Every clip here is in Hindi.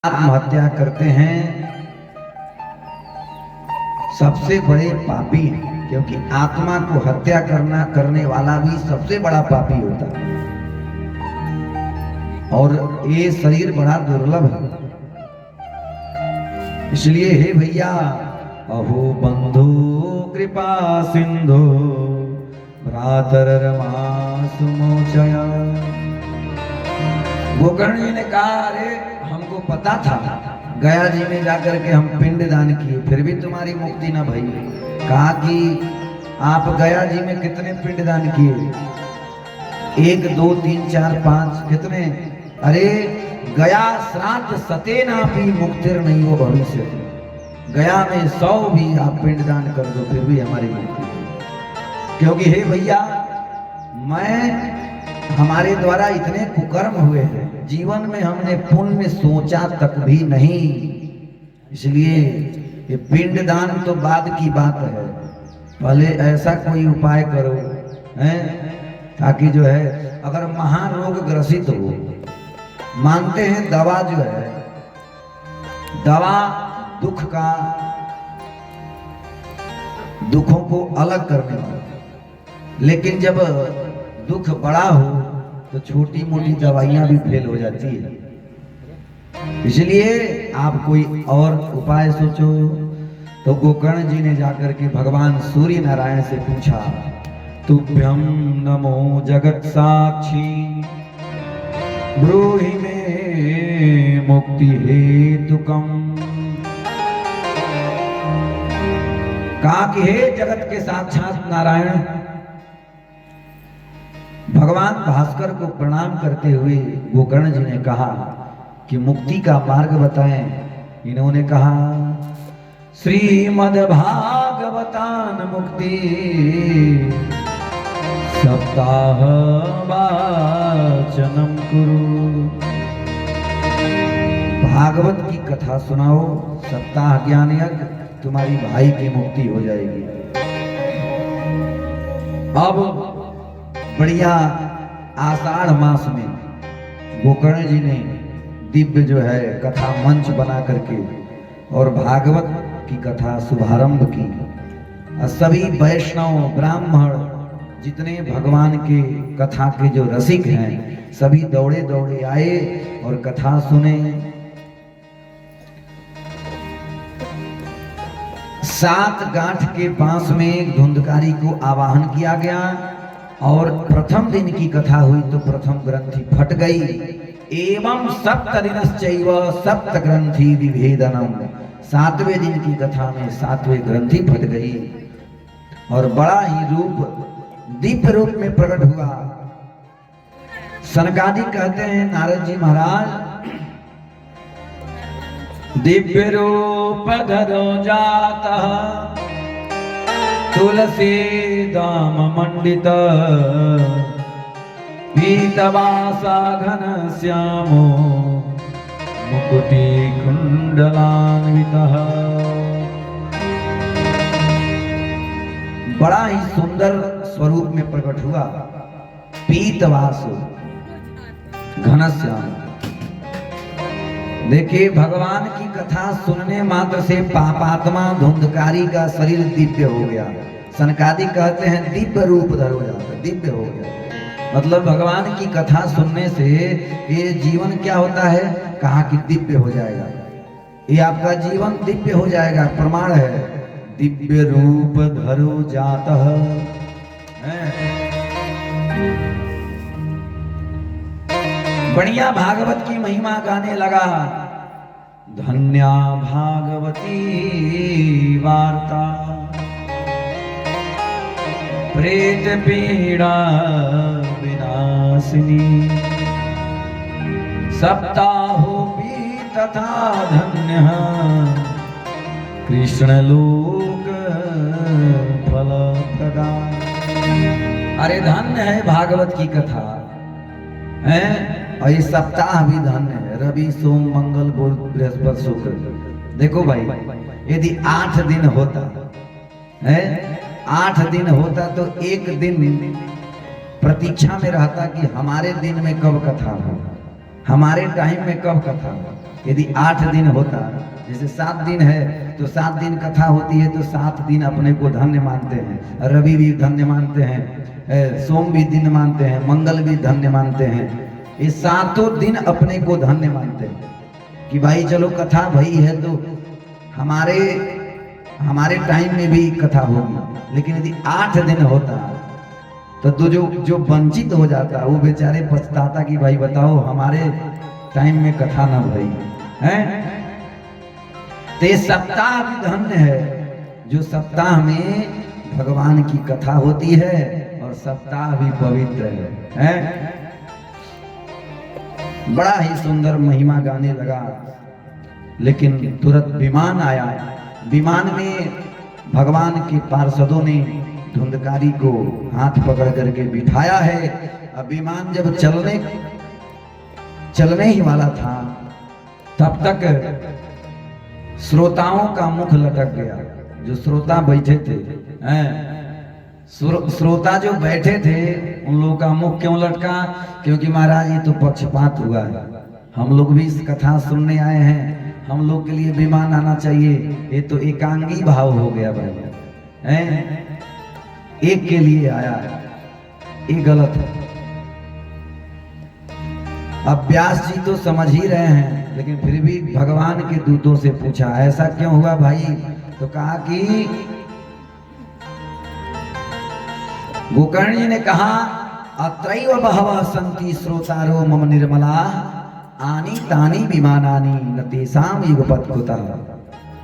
आत्महत्या करते हैं सबसे बड़े पापी हैं, क्योंकि आत्मा को हत्या करने वाला भी सबसे बड़ा पापी होता है। और ये शरीर बड़ा दुर्लभ है। इसलिए हे भैया, अहो बंधु कृपा सिंधु भ्रातरमा सुमोचया। गोकर्ण जी ने कहा, अरे हमको पता था, गया जी में जाकर के हम पिंड दान किए, फिर भी तुम्हारी मुक्ति न भई। कहा कि आप गया जी में कितने पिंड दान किए? 1 2 3 4 5 कितने? अरे गया श्राद्ध सते ना भी मुक्तिर नहीं हो भविष्य। गया में 100 भी आप पिंड दान कर दो, फिर भी हमारी मुक्ति नहीं। क्योंकि हे भैया, हमारे द्वारा इतने कुकर्म हुए हैं, जीवन में हमने पुण्य सोचा तक भी नहीं। इसलिए ये पिंड दान तो बाद की बात है, पहले ऐसा कोई उपाय करो हैं, ताकि जो है अगर महारोग ग्रसित हो, मानते हैं दवा जो है, दवा दुखों को अलग करने वाला, लेकिन जब दुख बड़ा हो तो छोटी मोटी दवाइयां भी फेल हो जाती है। इसलिए आप कोई और उपाय सोचो। तो गोकर्ण जी ने जाकर के भगवान सूर्य नारायण से पूछा, तुभ्यं नमो जगत साक्षी ब्रूहि मे मुक्ति हेतुकम। कहा कि हे जगत के साक्षात नारायण, भगवान भास्कर को प्रणाम करते हुए गोकर्ण जी ने कहा कि मुक्ति का मार्ग बताएं। इन्होंने कहा, श्रीमद् भागवतान मुक्ति सप्ताह वाचनम कुरु। भागवत की कथा सुनाओ, सप्ताह ज्ञान यज्ञ, तुम्हारी भाई की मुक्ति हो जाएगी। अब बढ़िया आषाढ़ मास में गोकर्ण जी ने दिव्य जो है कथा मंच बना करके और भागवत की कथा शुभारंभ की। सभी वैष्णव ब्राह्मण जितने भगवान के कथा के जो रसिक हैं, सभी दौड़े दौड़े आए और कथा सुने। 7 गांठ के पास में एक धुंधकारी को आवाहन किया गया और प्रथम दिन की कथा हुई तो प्रथम ग्रंथि फट गई। एवं सप्तदिनश्चैव सप्त ग्रंथि विभेदनम। 7वें दिन की कथा में 7वें ग्रंथि फट गई और बड़ा ही दिव्य रूप में प्रकट हुआ। सनकादिक कहते हैं, नारद जी महाराज, दिव्य रूप धरो जाता तुलसी दाम मंडित पीतवासा घन श्यामो मुकुटि कुंडलान्वितः। बड़ा ही सुंदर स्वरूप में प्रकट हुआ। पीतवास घनश्याम। देखिए, भगवान की कथा सुनने मात्र से पापात्मा धुंधकारी का शरीर दिव्य हो गया। सनकादिक कहते हैं दिव्य रूप धरो जाता, दिव्य हो गया। मतलब भगवान की कथा सुनने से ये जीवन क्या होता है, कहा कि दिव्य हो जाएगा। ये आपका जीवन दिव्य हो जाएगा, प्रमाण है। दिव्य रूप धरो जाता बढ़िया भागवत की महिमा गाने लगा। धन्या भागवती वार्ता प्रेत पीड़ा विनाशिनी। सप्ताहोपि तथा धन्य कृष्ण लोक फल प्रदान। अरे धन्य है भागवत की कथा है, और ये सप्ताह भी धन्य है। रवि सोम मंगल बुध बृहस्पति शुक्र। देखो भाई, यदि 8 दिन होता है, 8 दिन होता तो एक दिन प्रतीक्षा में रहता कि हमारे दिन में कब कथा हो, हमारे टाइम में कब कथा हो। यदि 8 दिन होता, जैसे 7 दिन है तो 7 दिन कथा होती है तो 7 दिन अपने को धन्य मानते हैं, रवि भी धन्य मानते हैं, सोम भी दिन मानते हैं, मंगल भी धन्य मानते हैं। ये 7 दिन अपने को धन्य मानते हैं कि भाई चलो कथा भई है तो हमारे टाइम में भी कथा होगी। लेकिन यदि 8 दिन होता तो जो वंचित हो जाता वो बेचारे पछताता कि भाई बताओ हमारे टाइम में कथा ना भई है। तो ये सप्ताह भी धन्य है, जो सप्ताह में भगवान की कथा होती है और सप्ताह भी पवित्र है? बड़ा ही सुंदर महिमा गाने लगा, लेकिन तुरंत विमान आया। विमान में भगवान के पार्षदों ने धुंधकारी को हाथ पकड़ करके बिठाया है। अब विमान जब चलने ही वाला था तब तक श्रोताओं का मुख लटक गया। जो श्रोता बैठे थे, श्रोता जो बैठे थे उन लोगों का मुख क्यों लटका? क्योंकि महाराज ये तो पक्षपात हुआ है, हम लोग भी इस कथा सुनने आए हैं, हम लोग के लिए विमान आना चाहिए। ये तो एकांगी भाव हो गया भाई, एक के लिए आया है, ये गलत है। अब व्यास जी तो समझ ही रहे हैं, लेकिन फिर भी भगवान के दूतों से पूछा ऐसा क्यों हुआ भाई? तो कहा कि गोकर्ण जी ने कहा अत्रैव बहवः सन्ति श्रोतारो मम निर्मला आनी तानी विमानानि न तेषां युगपत् कुतः।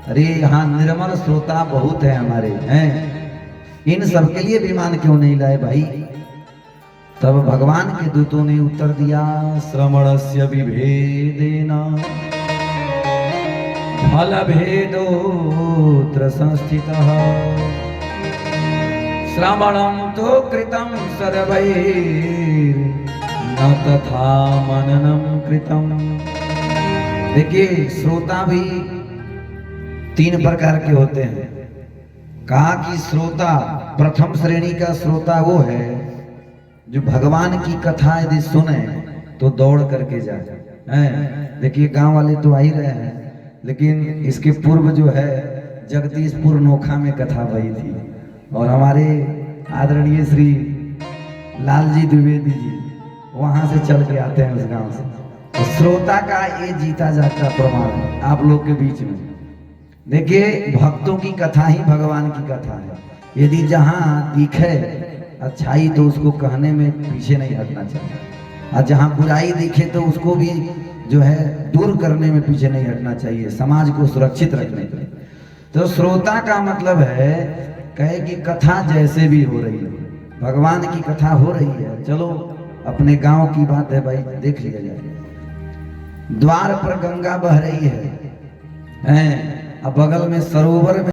अरे यहाँ निर्मल श्रोता बहुत है हमारे, हैं इन सब के लिए विमान क्यों नहीं लाए भाई? तब भगवान के दूतों ने उत्तर दिया श्रवणस्य विभेदेन फल भेदोऽत्र संस्थितः श्रवणं तो कृतं सर्वैर् न तथा मननं कृतं। देखिए श्रोता भी 3 प्रकार के होते हैं। कहा कि श्रोता, प्रथम श्रेणी का श्रोता वो है जो भगवान की कथा यदि सुने तो दौड़ करके जाए। देखिए गांव वाले तो आ ही रहे हैं, लेकिन इसके पूर्व जो है जगदीशपुर नोखा में कथा भई थी और हमारे आदरणीय श्री लालजी द्विवेदी जी वहां से चल के आते हैं उस गांव से। तो श्रोता का ये जीता जाता प्रमाण आप लोग के बीच में। देखिए भक्तों की कथा ही भगवान की कथा है। यदि जहां दिखे अच्छाई तो उसको कहने में पीछे नहीं हटना चाहिए, और जहां बुराई दिखे तो उसको भी जो है दूर करने में पीछे नहीं हटना चाहिए, समाज को सुरक्षित रखने के लिए। तो श्रोता का मतलब है कहे कि कथा जैसे भी हो रही है, भगवान की कथा हो रही है, चलो अपने गांव की बात है भाई देख लिया जाए। द्वार पर गंगा बह रही है, अब बगल में सरोवर में